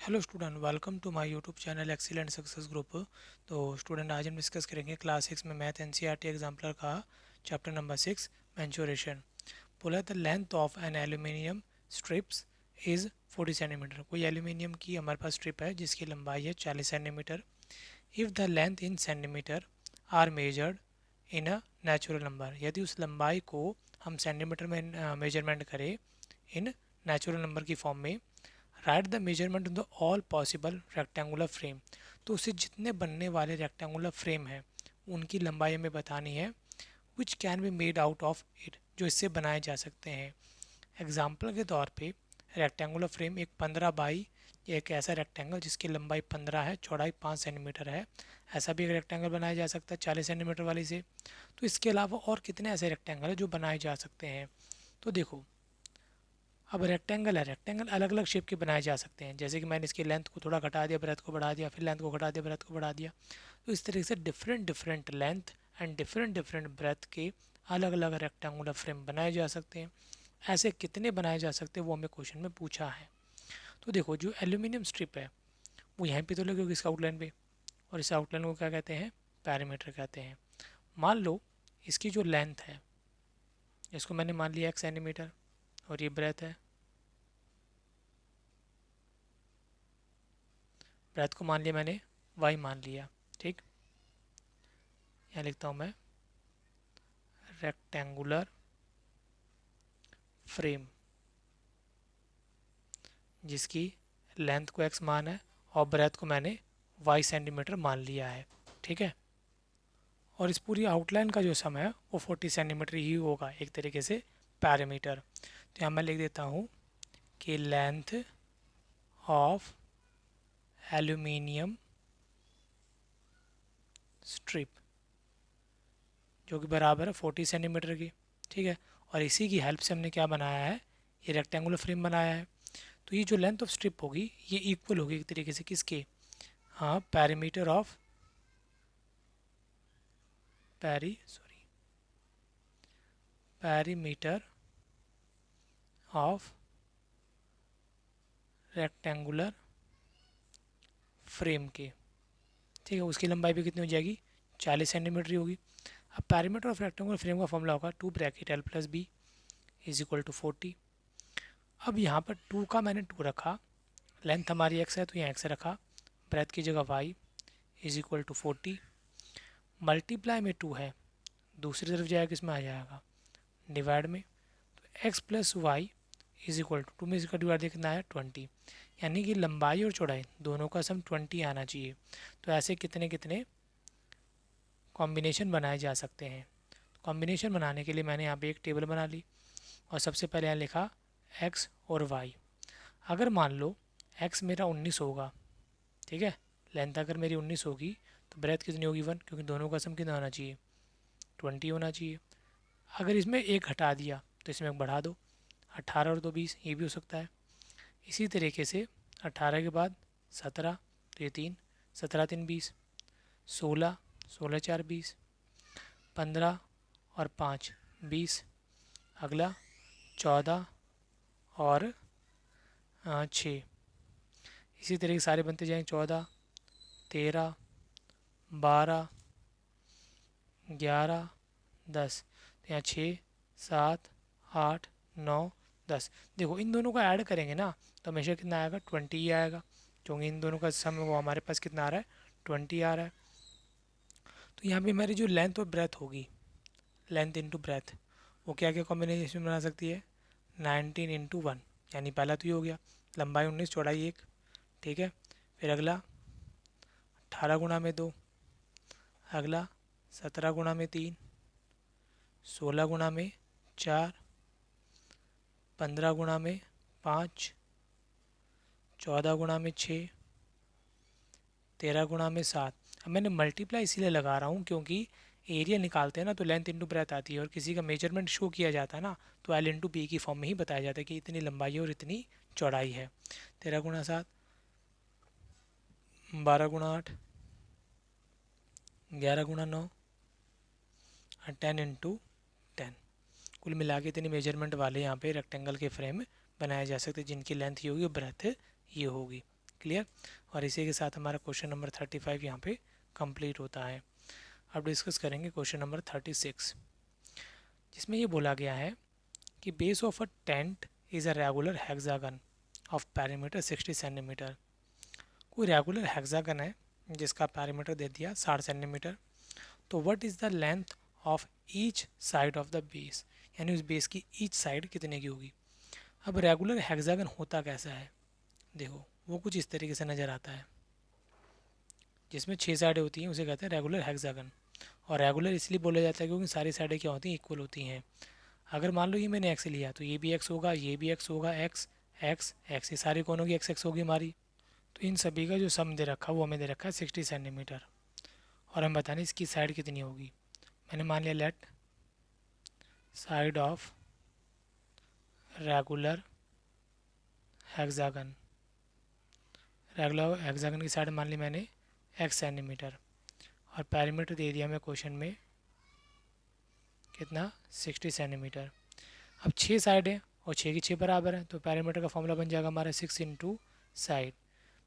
Hello student, welcome to my YouTube channel Excel and success group. तो student, आज हम discuss करेंगे class 6 में मैथ एनसीईआरटी एग्जाम्पलर का चैप्टर नंबर 6 मैंचुरेशन। बोला the length of an aluminium strips is 40 centimetre. कोई aluminium की हमारे पास स्ट्रिप है जिसकी लंबाई है 40 centimetre. If the length in centimetre are measured in a natural number, यदि उस लंबाई को हम सेंटीमीटर में मेजरमेंट करें इन नेचुरल नंबर की फॉर्म में, right the measurement of the all possible rectangular frame. तो उससे जितने बनने वाले रेक्टेंगुलर फ्रेम हैं उनकी लंबाई हमें बतानी है, which can be made out of it, जो इससे बनाए जा सकते हैं। एग्जाम्पल के तौर पे रेक्टेंगुलर फ्रेम एक 15 बाई, एक ऐसा रेक्टेंगल जिसकी लंबाई 15 है, चौड़ाई 5 सेंटीमीटर है, ऐसा भी एक रेक्टेंगल बनाया जा सकता है 40 सेंटीमीटर वाली से। तो इसके अलावा और कितने ऐसे रेक्टेंगल हैं जो बनाए जा सकते हैं। तो देखो, अब रेक्टेंगल है, रेक्टेंगल अलग अलग शेप के बनाए जा सकते हैं। जैसे कि मैंने इसकी लेंथ को थोड़ा घटा दिया, ब्रेथ को बढ़ा दिया, फिर लेंथ को घटा दिया, ब्रेथ को बढ़ा दिया। तो इस तरीके से different different length and different different breadth के अलग अलग रेक्टेंगुलर फ्रेम बनाए जा सकते हैं। ऐसे कितने बनाए जा सकते हैं वो हमें क्वेश्चन में पूछा है। तो देखो, जो एल्यूमिनियम स्ट्रिप है वो यहाँ पे तो लगी होगी इस आउटलाइन पे, और इस आउटलाइन को क्या कहते हैं, पैरामीटर कहते हैं। मान लो इसकी जो लेंथ है, इसको मैंने मान लिया 1 सेंटीमीटर, और ये ब्रेथ है, ब्रेथ को मान लिया मैंने वाई मान लिया। ठीक, यहाँ लिखता हूँ मैं रेक्टेंगुलर फ्रेम जिसकी लेंथ को x मान है और ब्रेथ को मैंने y सेंटीमीटर मान लिया है। ठीक है, और इस पूरी आउटलाइन का जो सम है वो 40 सेंटीमीटर ही होगा, एक तरीके से पैरामीटर। तो यहाँ मैं लिख देता हूँ कि लेंथ ऑफ एल्यूमिनियम स्ट्रिप जो कि बराबर है 40 सेंटीमीटर की। ठीक है, और इसी की हेल्प से हमने क्या बनाया है, ये रेक्टेंगुलर फ्रेम बनाया है। तो ये जो लेंथ ऑफ स्ट्रिप होगी ये इक्वल होगी एक तरीके से किसके, हाँ, perimeter of perimeter of rectangular frame के। ठीक है, उसकी लंबाई भी कितनी हो जाएगी, 40 सेंटीमीटर ही होगी। अब पैरीमीटर ऑफ रेक्टेंगुलर फ्रेम का फॉर्मूला होगा 2 bracket l plus B is equal to 40। अब यहाँ पर 2 का मैंने 2 रखा, लेंथ हमारी x है तो यहाँ x रखा, ब्रेथ की जगह y is equal to 40, multiply में 2 है, दूसरी तरफ जाएगा किसमें आ जाएगा, डिवाइड में। तो x plus Y is equal to 2 में इसका डिवाइड कितना आया 20, यानी कि लंबाई और चौड़ाई दोनों का सम 20 आना चाहिए। तो ऐसे कितने कितने कॉम्बिनेशन बनाए जा सकते हैं। कॉम्बिनेशन बनाने के लिए मैंने यहाँ पे एक टेबल बना ली और सबसे पहले यहाँ लिखा x और y। अगर मान लो x मेरा 19 होगा, ठीक है, लेंथ अगर मेरी 19 होगी तो ब्रेथ कितनी होगी 1, क्योंकि दोनों का सम कितना होना चाहिए 20 होना चाहिए। अगर इसमें एक हटा दिया तो इसमें एक बढ़ा दो, 18 और 2 20, ये भी हो सकता है। इसी तरीके से 18 के बाद 17, तो ये 3, 17 3 20, 16, 16 4 20, 15 और 5 20, अगला 14 और 6। इसी तरीके सारे बनते जाएंगे, 14 13 12 11 10, तो यहाँ 6 7 8 9 10। देखो, इन दोनों को ऐड करेंगे ना तो हमेशा कितना आएगा 20 ही आएगा, क्योंकि इन दोनों का सम वो हमारे पास कितना आ रहा है 20 आ रहा है। तो यहाँ पे हमारी जो लेंथ और ब्रेथ होगी, लेंथ इंटू ब्रेथ, वो क्या क्या कॉम्बिनेशन बना सकती है, 19 इंटू 1, यानी पहला तो ये हो गया, लंबाई 19 चौड़ाई 1। ठीक है, फिर अगला 18 गुणा में 2, अगला 17 गुणा में 3, 16 गुणा में 4, 15 गुणा में 5, 14 गुणा में 6, 13 गुणा में 7। अब मैंने मल्टीप्लाई इसीलिए लगा रहा हूँ क्योंकि एरिया निकालते हैं ना तो लेंथ इंटू ब्रेथ आती है, और किसी का मेजरमेंट शो किया जाता है ना तो एल इंटू बी की फॉर्म में ही बताया जाता है कि इतनी लंबाई और इतनी चौड़ाई है। 13 गुणा 7, 12 गुणा 8, 11 गुणा 9 और 10 इंटू 10। कुल मिला के इतनी मेजरमेंट वाले यहाँ पे रेक्टेंगल के फ्रेम बनाए जा सकते हैं जिनकी लेंथ ये होगी और ब्रेथ ये होगी। क्लियर। और इसी के साथ हमारा क्वेश्चन नंबर 35 यहाँ पे कंप्लीट होता है। अब डिस्कस करेंगे क्वेश्चन नंबर 36, जिसमें ये बोला गया है कि base of a tent is a regular hexagon of perimeter 60 centimetre. कोई रेगुलर हेक्सागन है जिसका पैरीमीटर दे दिया 60 सेंटीमीटर, तो what is the length of each side of the base, यानी उस बेस की ईच साइड कितने की होगी। अब रेगुलर हेक्सागन होता कैसा है, देखो वो कुछ इस तरीके से नज़र आता है, जिसमें 6 साइडें होती हैं उसे कहते हैं रेगुलर हेक्सागन। और रेगुलर इसलिए बोला जाता है क्योंकि सारी साइडें क्या होती हैं, इक्वल होती हैं। अगर मान लो ये मैंने एक्स लिया तो ये भी एक्स होगा, ये भी एक्स होगा, एक्स एक्स एक्स, ये सारी कोनों की एक्स एक्स होगी हमारी। तो इन सभी का जो सम दे रखा है वो हमें दे रखा है 60 सेंटीमीटर, और हम बताने इसकी साइड कितनी होगी। मैंने मान लिया let side of regular hexagon, regular hexagon की साइड मान ली मैंने एक्स सेंटीमीटर, और पैरीमीटर दे दिया हमें क्वेश्चन में कितना 60 सेंटीमीटर। अब 6 साइड है और 6 की 6 बराबर है, तो पैरीमीटर का फॉर्मूला बन जाएगा हमारा 6 इंटू साइड।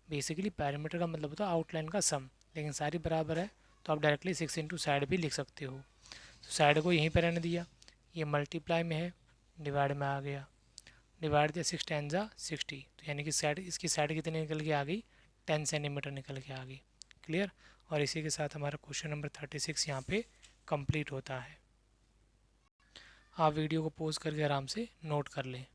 बेसिकली पैरीमीटर का मतलब होता है आउटलाइन का सम, लेकिन सारी बराबर है तो आप डायरेक्टली 6 इंटू साइड भी लिख सकते हो। तो साइड को यहीं पर रहने दिया, ये मल्टीप्लाई में है, डिवाइड में आ गया, डिवाइड दिया 6 10 जा 60, तो यानी कि साइड, इसकी साइड कितनी निकल के आ गई, 10 सेंटीमीटर निकल के आ गई। क्लियर। और इसी के साथ हमारा क्वेश्चन नंबर 36 यहाँ पे कंप्लीट होता है। आप वीडियो को पॉज करके आराम से नोट कर लें।